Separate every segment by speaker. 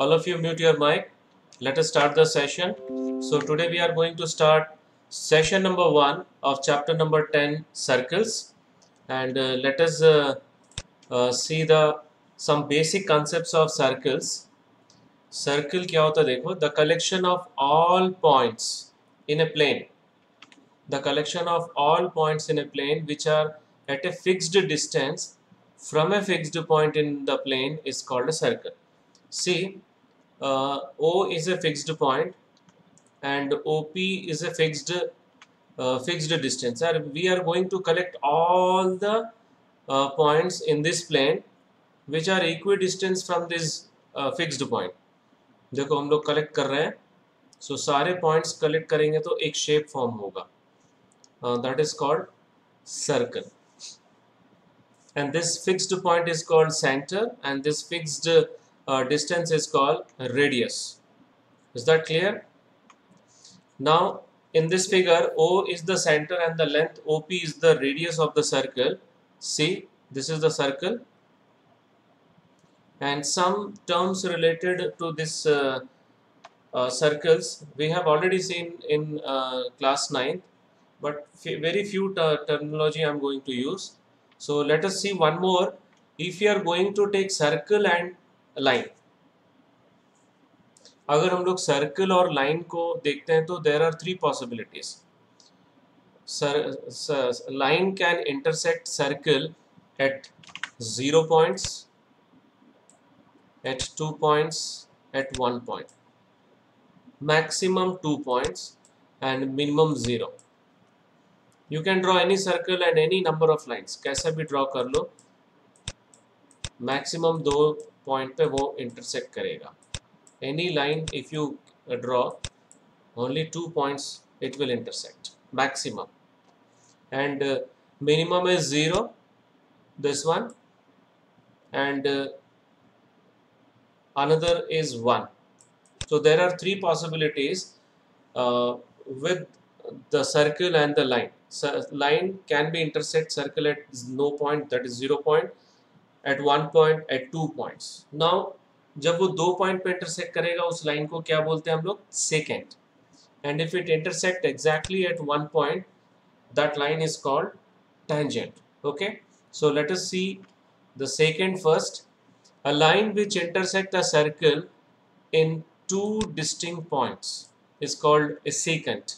Speaker 1: All of you mute your mic. Let us start the session. So today we are going to start session number 1 of chapter number 10, circles, and let us see the some basic concepts of circles. Circle क्या होता है देखो, the collection of all points in a plane. The collection of all points in a plane which are at a fixed distance from a fixed point in the plane is called a circle. See, O is a fixed point and OP is a fixed distance. We are going to collect all the points in this plane which are equidistant from this fixed point. देखो हम लोग collect कर रहे हैं, सो सारे points collect करेंगे तो एक शेप फॉर्म होगा, that is called circle, and this fixed point is called center and this fixed distance is called radius. Is that clear? Now in this figure, O is the center and the length OP is the radius of the circle. See, this is the circle and some terms related to this circles we have already seen in class 9, but very few terminology I am going to use. So let us see one more. If you are going to take circle and line, अगर हम लोग circle और line को देखते हैं तो there are 3 possibilities. Line can intersect circle at 0 points, at 2 points, at 1 point, maximum 2 points and minimum 0. You can draw any circle and any number of lines, कैसे भी draw कर लो, maximum 2 point पे वो intersect करेगा. Any line if you draw, only 2 points it will intersect, maximum, and minimum is 0, this one, and another is 1. So there are 3 possibilities with the circle and the line. So line can be intersect circle at no point, that is 0 point, at 1 point, at 2 points. Now जब वो 2 point पे intersect करेगा उस line को क्या बोलते हैं हम लोग, second. And if it intersect exactly at 1 point, that line is called tangent. Okay, so let us see the secant first. A line which intersect a circle in 2 distinct points is called a secant.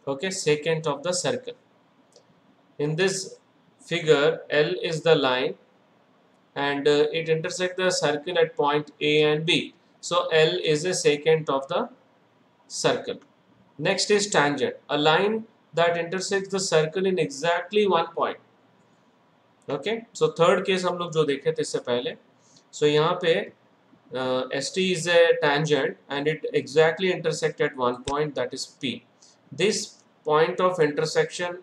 Speaker 1: Okay, secant of the circle. In this figure, L is the line and it intersects the circle at point A and B. So L is a secant of the circle. Next is tangent, a line that intersects the circle in exactly 1 point. Okay, so third case हम लोग जो देखे थे इससे पहले. So यहाँ पे ST is a tangent and it exactly intersect at 1 point, that is P. This point of intersection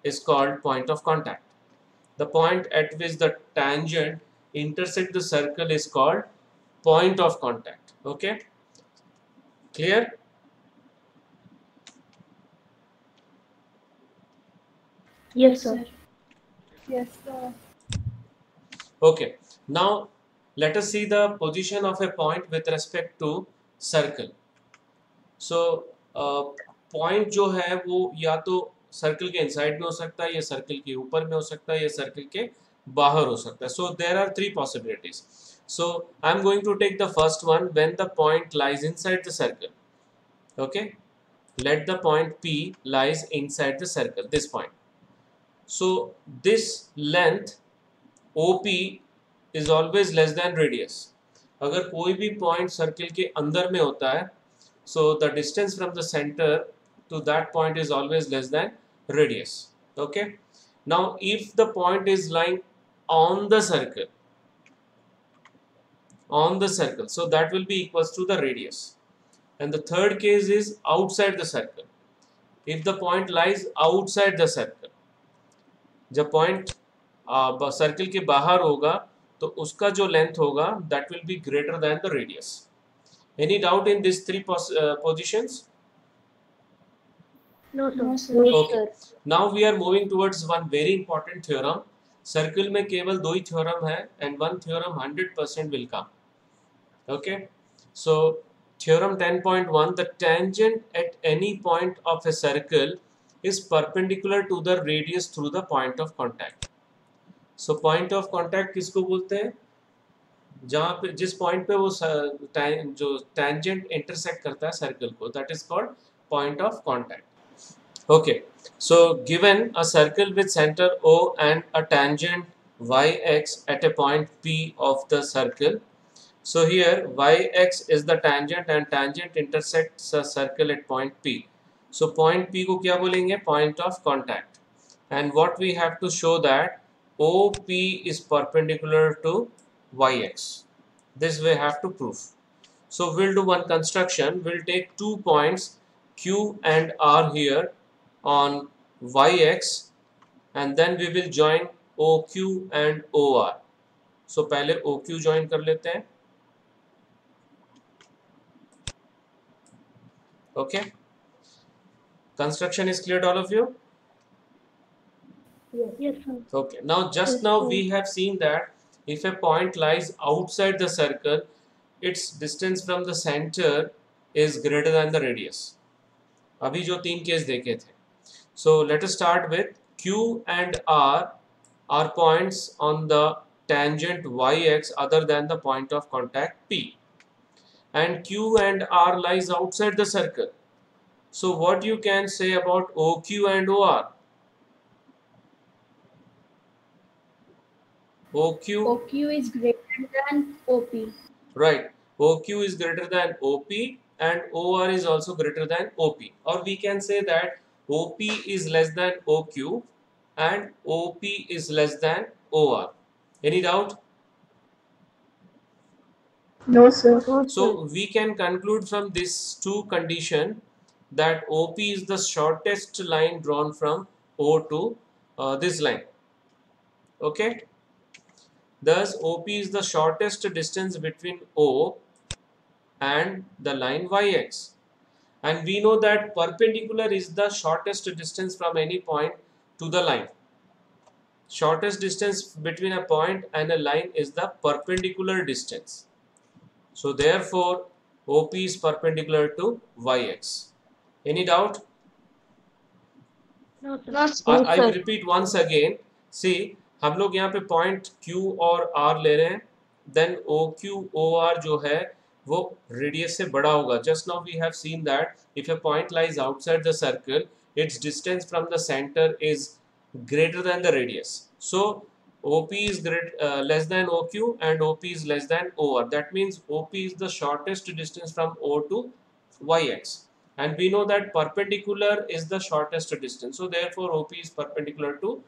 Speaker 1: is called point of contact. The point at which the tangent intersect the circle is called point of contact. Okay, clear?
Speaker 2: Yes, sir.
Speaker 3: Yes, sir.
Speaker 1: Okay, now let us see the position of a point with respect to circle. So point जो है वो या तो circle के inside में हो सकता है, या सर्कल के ऊपर में हो सकता है, या सर्कल के बाहर हो सकता है. So there are 3 possibilities. So I am going to take the first one, when the point lies inside the circle. Okay, let the point P lies inside the circle, this point. So this length OP is always less than radius. अगर कोई भी point circle के अंदर में होता है, so the distance from the center to that point is always less than radius. Okay, now if the point is lying on the circle, so that will be equals to the radius. And the third case is outside the circle. If the point lies outside the circle, जब point circle के बाहर होगा तो उसका जो length होगा that will be greater than the radius. Any doubt in these 3 positions?
Speaker 2: No, sir.
Speaker 1: Okay, now we are moving towards one very important theorem. Circle में केवल 2 ही थ्योरम है and one theorem 100% will come. Okay, So theorem 10.1, the tangent at any point of a circle is perpendicular to the radius through the point of contact. So point of contact किसको बोलते हैं? जहाँ पे जिस point पे वो जो tangent intersect करता है सर्कल को, that is called point of contact. Okay, so given a circle with center O and a tangent yx at a point P of the circle, so here yx is the tangent and tangent intersects a circle at point P. So point P को क्या बोलेंगे? Point of contact. And what we have to show that OP is perpendicular to yx. This we have to prove. So we'll do one construction. We'll take 2 points Q and R here on yx, and then we will join OQ and OR. So पहले OQ join कर लेते हैं. Okay, construction is clear to all of you?
Speaker 2: Yes, sir.
Speaker 1: Okay, now just now we have seen that if a point lies outside the circle, its distance from the center is greater than the radius. अभी जो 3 case देखे थे. So let us start with Q and R are points on the tangent yx other than the point of contact P. And Q and R lies outside the circle. So what you can say about OQ and OR?
Speaker 3: OQ is greater than OP.
Speaker 1: Right. OQ is greater than OP and OR is also greater than OP. Or we can say that OP is less than OQ and OP is less than OR. Any doubt?
Speaker 3: No, sir.
Speaker 1: So we can conclude from these two conditions that OP is the shortest line drawn from O to this line. Okay. Thus, OP is the shortest distance between O and the line yx. And we know that perpendicular is the shortest distance from any point to the line. Shortest distance between a point and a line is the perpendicular distance. So therefore, OP is perpendicular to yx. Any doubt?
Speaker 2: No, sir.
Speaker 1: I will repeat once again. See, हम लोग यहाँ पे point Q और R ले रहे हैं, then OQ OR जो है वो रेडियस से बड़ा होगा. Just now we have seen that if a point lies outside the circle, its distance from the center is greater than the radius. So OP is less than OQ and OP is less than OR. That means OP is the shortest distance from O to yx. And we know that perpendicular is the shortest distance. So therefore OP is perpendicular to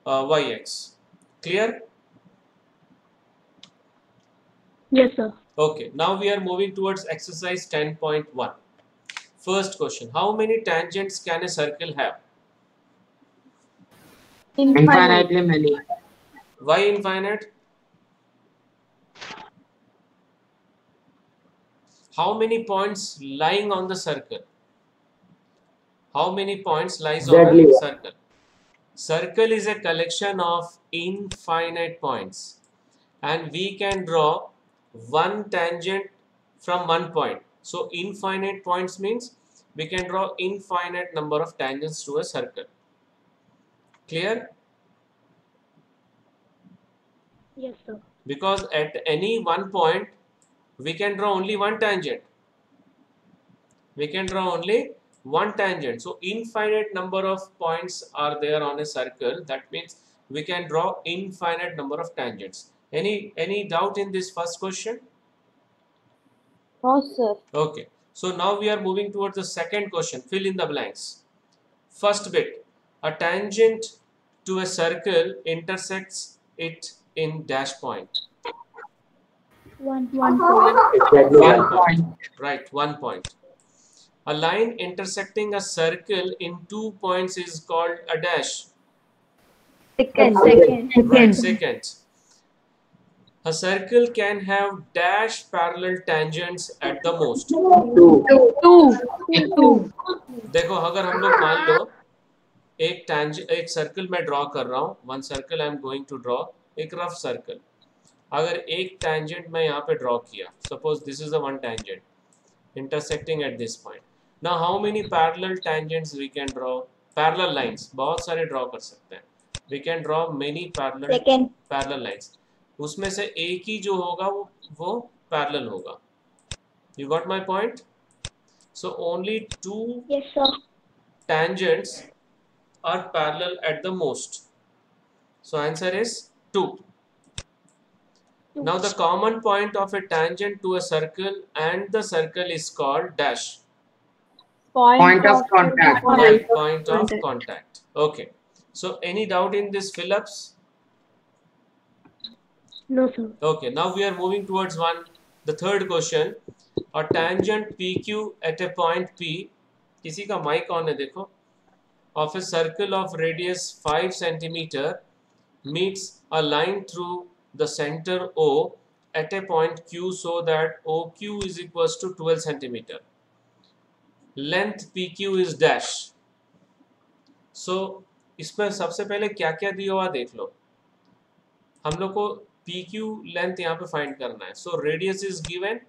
Speaker 1: yx. Clear?
Speaker 2: Yes, sir.
Speaker 1: Okay, now we are moving towards exercise 10.1. First question, how many tangents can a circle have?
Speaker 4: Infinitely many.
Speaker 1: Why infinite? How many points lying on the circle? How many points lies on a circle? Circle is a collection of infinite points, and we can draw one tangent from one point. So infinite points means we can draw infinite number of tangents to a circle. Clear?
Speaker 2: Yes, sir.
Speaker 1: Because at any one point we can draw only one tangent. We can draw only one tangent. So infinite number of points are there on a circle. That means we can draw infinite number of tangents. Any doubt in this first question?
Speaker 3: No, sir.
Speaker 1: Okay. So now we are moving towards the second question. Fill in the blanks. First bit. A tangent to a circle intersects it in dash point.
Speaker 3: One
Speaker 2: point.
Speaker 4: Exactly
Speaker 1: One
Speaker 4: 1 point.
Speaker 1: Right, 1 point. A line intersecting a circle in 2 points is called a dash.
Speaker 3: Second.
Speaker 1: Right, secant. A circle can have dash parallel tangents at the most.
Speaker 4: 2.
Speaker 1: देखो अगर हम लोग मान लो एक circle मैं draw कर रहा हूँ, one circle I am going to draw, एक रफ सर्कल. अगर एक tangent मैं यहाँ पे draw किया, suppose this is the one tangent intersecting at this point. Now how many parallel tangents we can draw? Parallel lines बहुत सारे draw कर सकते हैं. We can draw many parallel lines. उसमें से एक ही जो होगा वो parallel होगा. You got my point? So only two
Speaker 2: Yes, sir.
Speaker 1: tangents are parallel at the most. So answer is 2. Now the common point of a tangent to a circle and the circle is called dash.
Speaker 4: Point of contact.
Speaker 1: Point of contact. Okay. So any doubt in this, Phillips?
Speaker 2: No, sir.
Speaker 1: Okay. Now we are moving towards the third question. A tangent PQ at a point P. किसी का mic on है देखो. Of a circle of radius 5 centimeter meets a line through the center O at a point Q so that OQ is equals to 12 centimeter. Length PQ is dash. So इसमें सबसे पहले क्या क्या दिया हुआ देख लो. हम लोग को PQ लेंथ यहाँ पे फाइंड करना है. So radius is given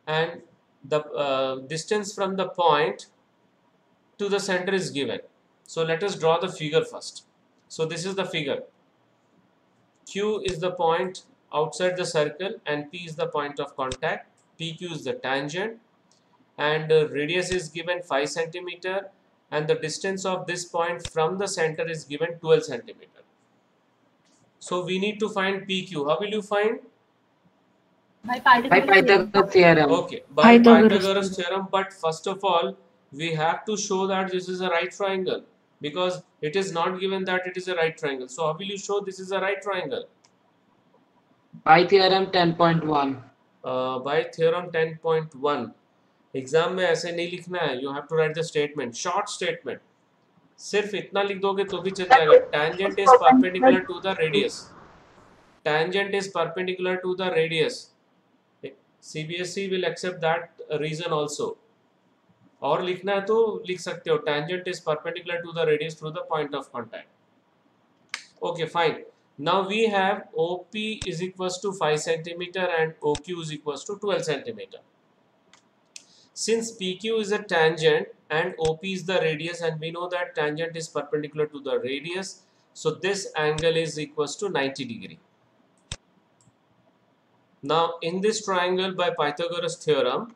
Speaker 1: and the distance from the point to the center is given. So let us draw the figure first. So this is the figure. Q is the point outside the circle and P is the point of contact. PQ is the tangent and radius is given 5 centimeter and the distance of this point from the center is given 12 centimeter. So we need to find PQ. How will you find?
Speaker 4: By Pythagoras theorem.
Speaker 1: Okay, by Pythagoras theorem. But first of all, we have to show that this is a right triangle because it is not given that it is a right triangle. So how will you show this is a right triangle?
Speaker 4: By theorem 10.1.
Speaker 1: By theorem 10.1. Exam में ऐसे नहीं लिखना है. You have to write the statement, short statement. सिर्फ इतना लिख दोगे तो भी चल जाएगा. Tangent is perpendicular to the radius. Tangent is perpendicular to the radius. CBSE will accept that reason also. और लिखना है तो लिख सकते हो. Tangent is perpendicular to the radius through the point of contact. Okay, fine. Now we have OP is equals to 5 centimeter and OQ is equals to 12 centimeter. Since PQ is a tangent and OP is the radius and we know that tangent is perpendicular to the radius, so this angle is equals to 90 degree. Now in this triangle by Pythagoras theorem,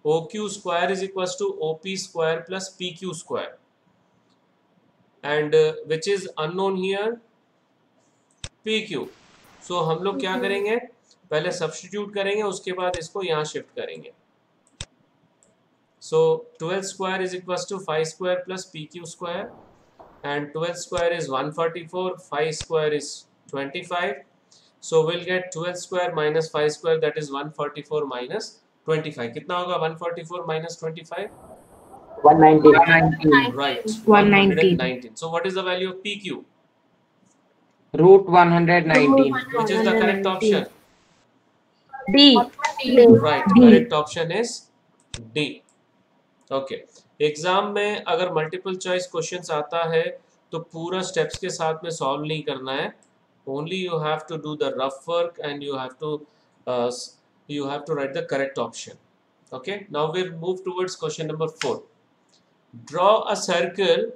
Speaker 1: OQ square is equals to OP square plus PQ square and which is unknown here, PQ. So हम लोग क्या करेंगे, पहले substitute करेंगे उसके बाद इसको यहाँ शिफ्ट करेंगे. So 12 square is equals to 5 square plus PQ square and 12 square is 144, 5 square is 25. So we'll get 12 square minus 5 square, that is 144 minus 25. कितना होगा 144 minus 25?
Speaker 4: 119.
Speaker 1: Right.
Speaker 3: 119.
Speaker 1: So what is the value of PQ?
Speaker 4: Root 119.
Speaker 1: Which is the correct option?
Speaker 3: D.
Speaker 1: Right. Correct option is D. Okay. Exam में अगर multiple choice questions आता है तो पूरा steps के साथ में सॉल्व नहीं करना है. Only you have to do the rough work and you have to write the correct option. Okay. Now we'll move towards question number 4. Draw a circle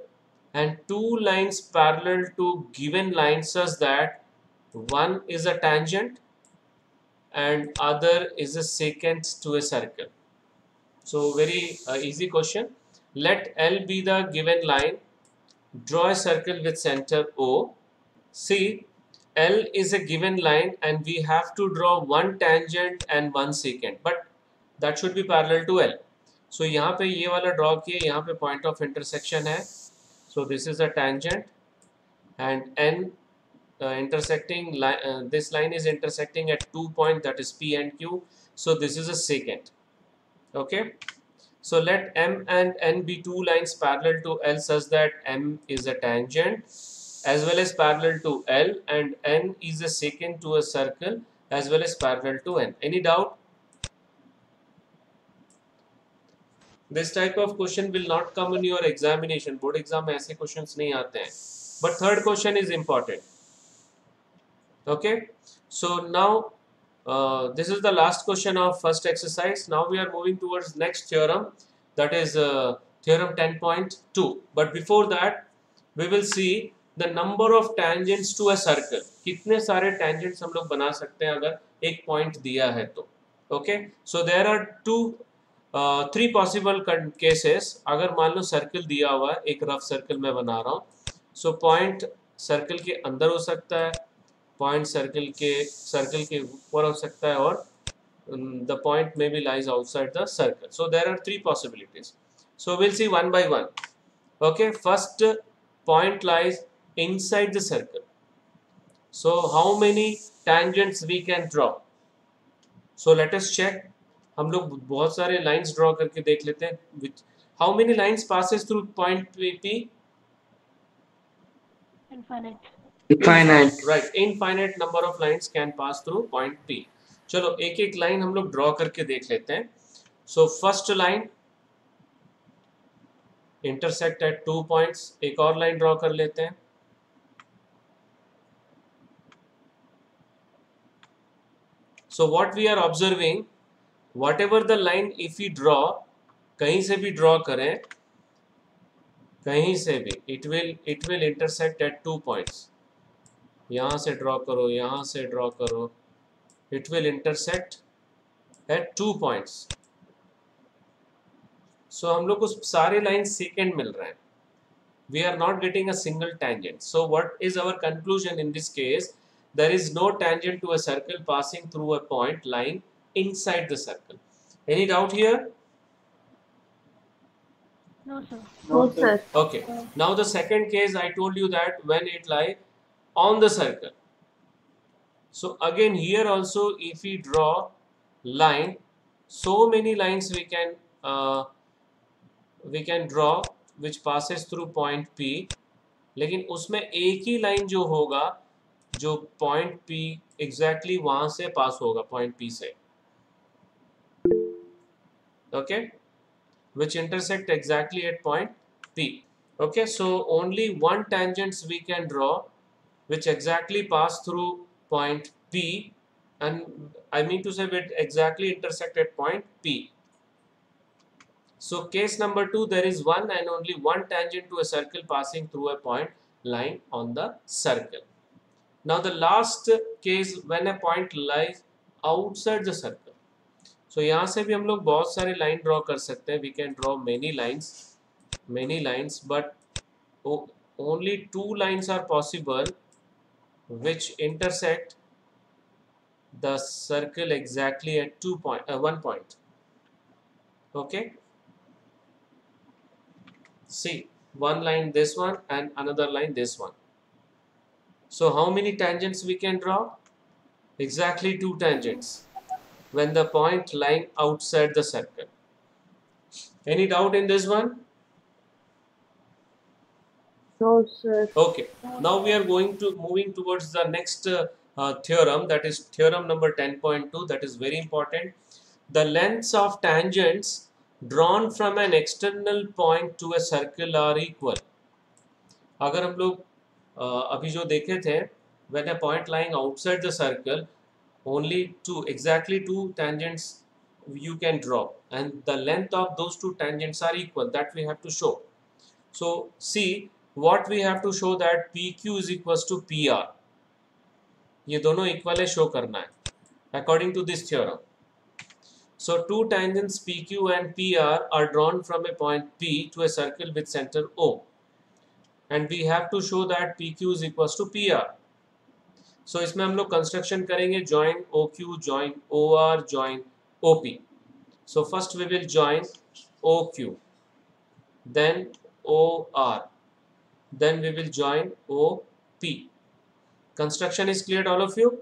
Speaker 1: and two lines parallel to given line such that one is a tangent and other is a secant to a circle. So very easy question. Let L be the given line. Draw a circle with center O. See, L is a given line and we have to draw one tangent and one secant, but that should be parallel to L. So यहाँ पे ये वाला draw किए, यहाँ पे point of intersection है. So this is a tangent and N intersecting line. This line is intersecting at 2 points, that is P and Q. So this is a secant. Okay. So let M and N be two lines parallel to L such that M is a tangent as well as parallel to L and N is a secant to a circle as well as parallel to N. Any doubt? This type of question will not come in your examination. Board exam में ऐसे questions नहीं आते हैं. But third question is important. Okay. So now this is the last question of first exercise. Now we are moving towards next theorem, that is theorem 10.2. But before that we will see the number of tangents to a circle. कितने सारे tangents हम लोग बना सकते हैं अगर एक point दिया है तो. Okay, so there are three possible cases. अगर मान लो सर्कल दिया हुआ है, एक रफ सर्कल मैं बना रहा हूँ. So point सर्कल के अंदर हो सकता है, पॉइंट सर्कल के ऊपर हो सकता है, और the point maybe lies outside the circle. So there are three possibilities. So we'll see one by one. Okay, first point lies inside the circle. So how many tangents we can draw? So let us check. हम लोग बहुत सारे lines draw करके देख लेते हैं. How many lines passes through point P?
Speaker 2: Infinite.
Speaker 4: Infinite.
Speaker 1: Right, infinite number of lines can pass through point P. चलो एक एक लाइन हम लोग ड्रॉ करके देख लेते हैं. So first line intersect at 2 points. एक और लाइन ड्रॉ कर लेते हैं. So what we are observing, whatever the line if we draw, कहीं से भी ड्रॉ करें, कहीं से भी, it will intersect at 2 points. यहाँ से ड्रॉ करो, यहाँ से ड्रॉ करो, it will intersect at 2 points. So हम लोग को सारे लाइन सेकेंड मिल रहे हैं. We are not getting a single tangent. So what is our conclusion in this case? There is no tangent to a circle passing through a point lying inside the circle. Any doubt here?
Speaker 2: No, sir.
Speaker 3: No, sir.
Speaker 1: Okay. Now the second case, I told you that when it lie on the circle. So again here also, if we draw line, so many lines we can draw which passes through point P. लेकिन उसमें एक ही line जो होगा जो point P exactly वहां से पास होगा, point P से. Okay, which intersect exactly at point P. Okay, so only one tangents we can draw which exactly pass through point P, and I mean to say it exactly intersect at point P. So case number 2, there is one and only one tangent to a circle passing through a point lying on the circle. Now the last case, when a point lies outside the circle. So यहाँ से भी हम लोग बहुत सारे line draw कर सकते हैं. We can draw many lines, but only 2 lines are possible which intersect the circle exactly at 1 point. Okay, see, one line this one and another line this one. So how many tangents we can draw? Exactly 2 tangents when the point lying outside the circle. Any doubt in this one?
Speaker 3: No, sir.
Speaker 1: Okay, now we are moving towards the next theorem, that is theorem number 10.2. That is very important. The lengths of tangents drawn from an external point to a circle are equal. अगर हम लोग अभी जो देखे थे, when a point lying outside the circle, only exactly two tangents you can draw, and the length of those 2 tangents are equal. That we have to show. So see what we have to show, that PQ is equals to PR. ये दोनों equal है, show करना है according to this theorem. So 2 tangents PQ and PR are drawn from a point P to a circle with center O, and we have to show that PQ is equals to PR. So इसमें हम लोग construction करेंगे, join OQ, join OR, join OP. So first we will join OQ, then OR, then we will join OP. Construction is clear, all of you?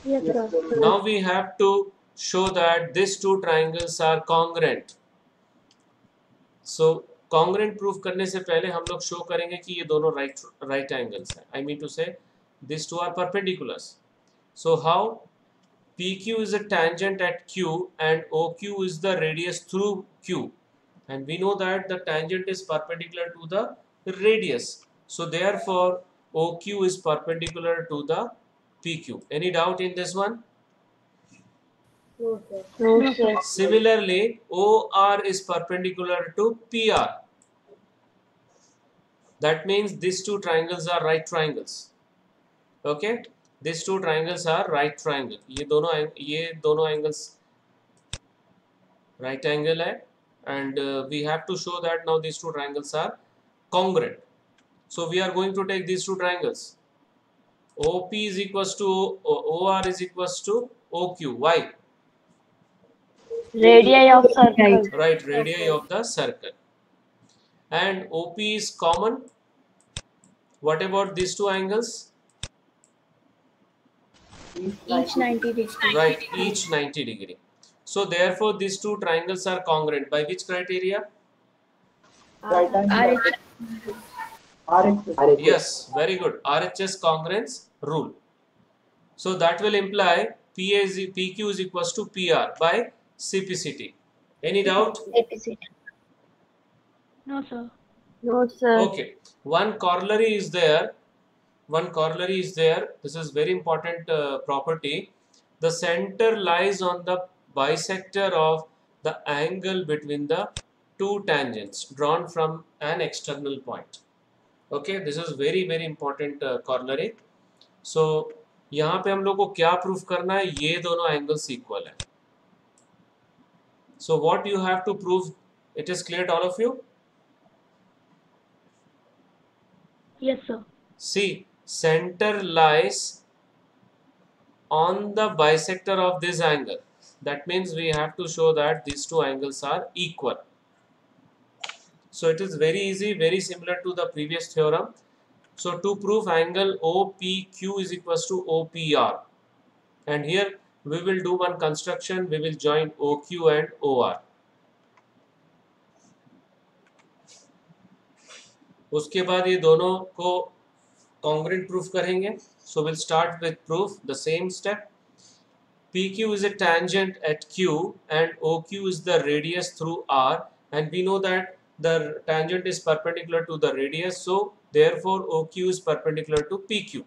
Speaker 2: Yes, sir.
Speaker 1: Now we have to show that these 2 triangles are congruent. So congruent proof करने से पहले हम लोग show करेंगे कि ये दोनों right angles हैं. I mean to say these 2 are perpendiculars. So how? PQ is a tangent at Q and OQ is the radius through Q, and we know that the tangent is perpendicular to the radius. So therefore OQ is perpendicular to the PQ. Any doubt in this one?
Speaker 3: No, sir.
Speaker 2: No, sir.
Speaker 1: Similarly, OR is perpendicular to PR. That means these two triangles are right triangles. Okay, these two triangles are right triangle. ये दोनों angles right angle है, and we have to show that now these two triangles are congruent. So we are going to take these two triangles. OP is equals to OR is equals to OQ. Why?
Speaker 2: Radii of circle.
Speaker 1: Right, radii of the circle. And OP is common. What about these two angles?
Speaker 2: Each 90 degrees.
Speaker 1: Right, each 90 degree. So therefore these two triangles are congruent. By which criteria?
Speaker 3: RHS.
Speaker 1: Yes, very good. RHS congruence rule. So that will imply PQ is equals to PR by CPCT. Any doubt?
Speaker 2: No, sir.
Speaker 3: No, sir.
Speaker 1: Okay. One corollary is there. This is very important property. The center lies on the bisector of the angle between the two tangents drawn from an external point. Okay, this is very important corollary. So यहाँ पे हम लोग को क्या proof करना है? ये दोनों एंगल्स इक्वल है. So what you have to prove? It is clear to all of you?
Speaker 2: Yes, sir.
Speaker 1: See, center lies on the bisector of this angle. That means we have to show that these two angles are equal. So it is very easy, very similar to the previous theorem. So to prove angle OPQ is equals to OPR. And here we will do one construction. We will join OQ and OR. उसके बाद ये दोनों को congruent proof करेंगे. So we'll start with proof, the same step. PQ is a tangent at Q and OQ is the radius through R, and we know that the tangent is perpendicular to the radius, so therefore OQ is perpendicular to PQ.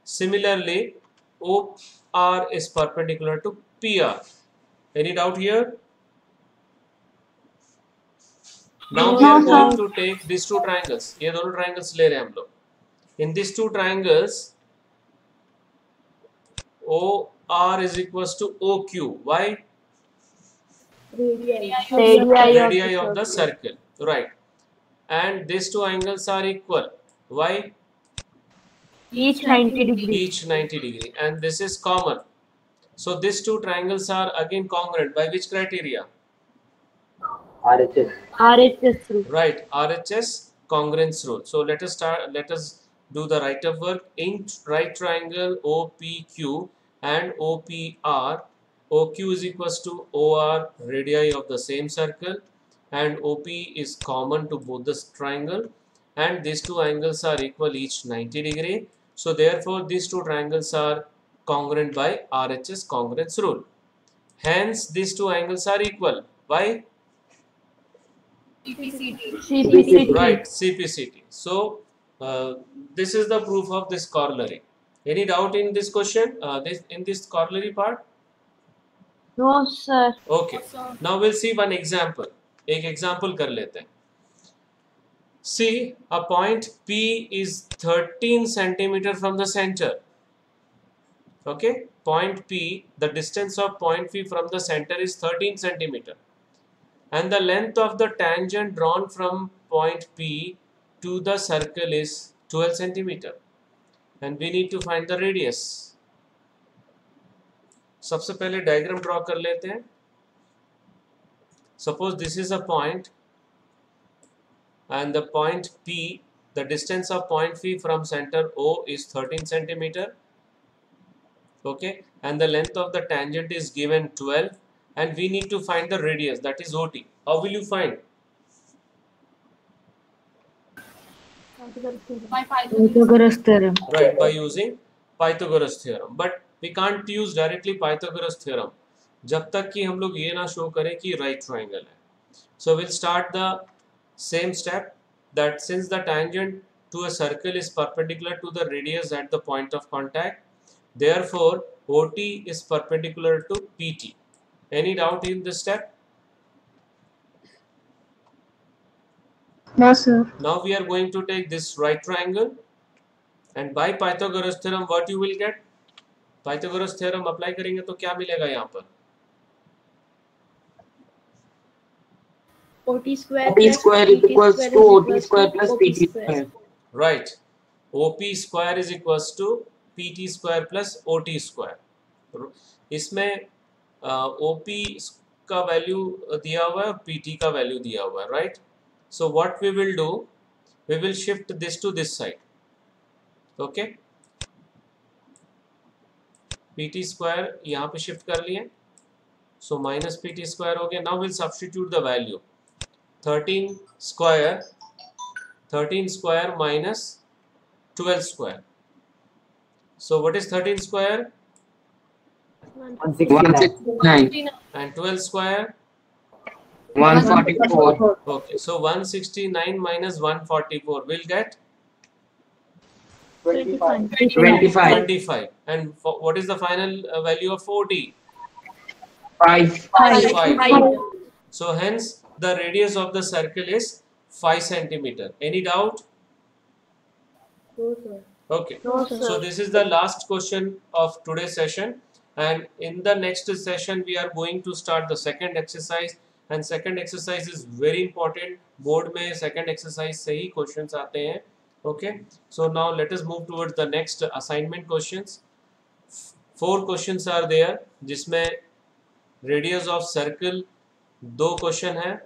Speaker 1: Similarly, OR is perpendicular to PR. Any doubt here? Now we are going to take these two triangles. ये दोनों triangles ले रहे हैं हम लोग. In these two triangles, OR is equals to OQ. Why? Radii of the circle. Right. And these two angles are equal. Why?
Speaker 3: Each 90 degree.
Speaker 1: Each 90 degree. And this is common. So these two triangles are again congruent. By which criteria?
Speaker 3: RHS rule.
Speaker 1: Right. RHS congruence rule. So let us do the right of work. In right triangle OPQ and OPR, OQ is equals to OR, radii of the same circle, and OP is common to both the triangle, and these two angles are equal each 90 degree. So therefore these two triangles are congruent by RHS congruence rule. Hence these two angles are equal. Why?
Speaker 3: CPCT.
Speaker 1: Right, CPCT. So this is the proof of this corollary. Any doubt in this question? In this corollary part?
Speaker 3: No, sir.
Speaker 1: Okay. Now we'll see one example. एक example कर लेते हैं. See, a point P is 13 centimeter from the center. Okay, point P, the distance of point P from the center is 13 centimeter. And the length of the tangent drawn from point P to the circle is 12 centimeter. And we need to find the radius. सबसे पहले diagram draw कर लेते हैं. Suppose this is a point, and the point P, the distance of point P from center O is 13 centimeter. Okay, and the length of the tangent is given 12, and we need to find the radius, that is OT. How will you find?
Speaker 3: Pythagoras theorem.
Speaker 1: Right, by using Pythagoras theorem. But we can't use directly Pythagoras theorem जब तक कि हम लोग ये ना show करें कि right triangle है. So we'll start the same step, that since the tangent to a circle is perpendicular to the radius at the point of contact. Therefore, OT is perpendicular to PT. Any doubt in this step?
Speaker 3: No, sir.
Speaker 1: Now we are going to take this right triangle, and by Pythagoras theorem what you will get? Pythagoras theorem apply करेंगे तो क्या मिलेगा यहाँ पर?
Speaker 2: OT square
Speaker 4: OP square is equals to OT square plus
Speaker 2: OP
Speaker 4: PT
Speaker 2: square.
Speaker 4: square.
Speaker 1: Right. OP square is equals to PT square plus OT square. इसमें OP का value दिया हुआ है और PT का वैल्यू दिया हुआ है, right? So what we will do, we will shift this to this side. Okay? PT square यहाँ पे shift कर लिए, so minus PT square हो गया. Now we'll substitute the value. 13 square minus 12 square. So what is 13 square?
Speaker 4: 169.
Speaker 1: And 12 square?
Speaker 4: 144.
Speaker 1: Okay, so 169 minus 144 will get
Speaker 2: 25.
Speaker 4: 25.
Speaker 1: 25. And what is the final value of 40?
Speaker 4: 5.
Speaker 1: 5. So hence the radius of the circle is 5 centimeter. Any doubt?
Speaker 2: No, sir.
Speaker 1: Okay.
Speaker 2: No, sir.
Speaker 1: So this is the last question of today's session, and in the next session we are going to start the second exercise, and second exercise is very important. Board में second exercise से ही questions आते हैं. Okay. So now let us move towards the next assignment questions. 4 questions are there, जिसमें radius of circle 2 question है.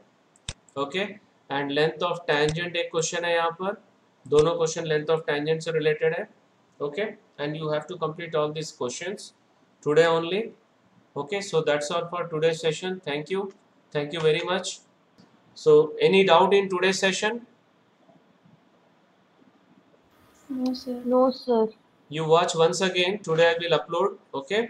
Speaker 1: Okay. And length of tangent एक question है यहाँ पर. दोनों क्वेश्चन लेंथ ऑफ टेंजेंट से रिलेटेड है. Okay, and you have to complete all this questions today only. Okay, so that's all for today session. Thank you very much. So any doubt in today session?
Speaker 2: No, sir.
Speaker 3: No, sir.
Speaker 1: You watch once again. Today I will upload. Okay.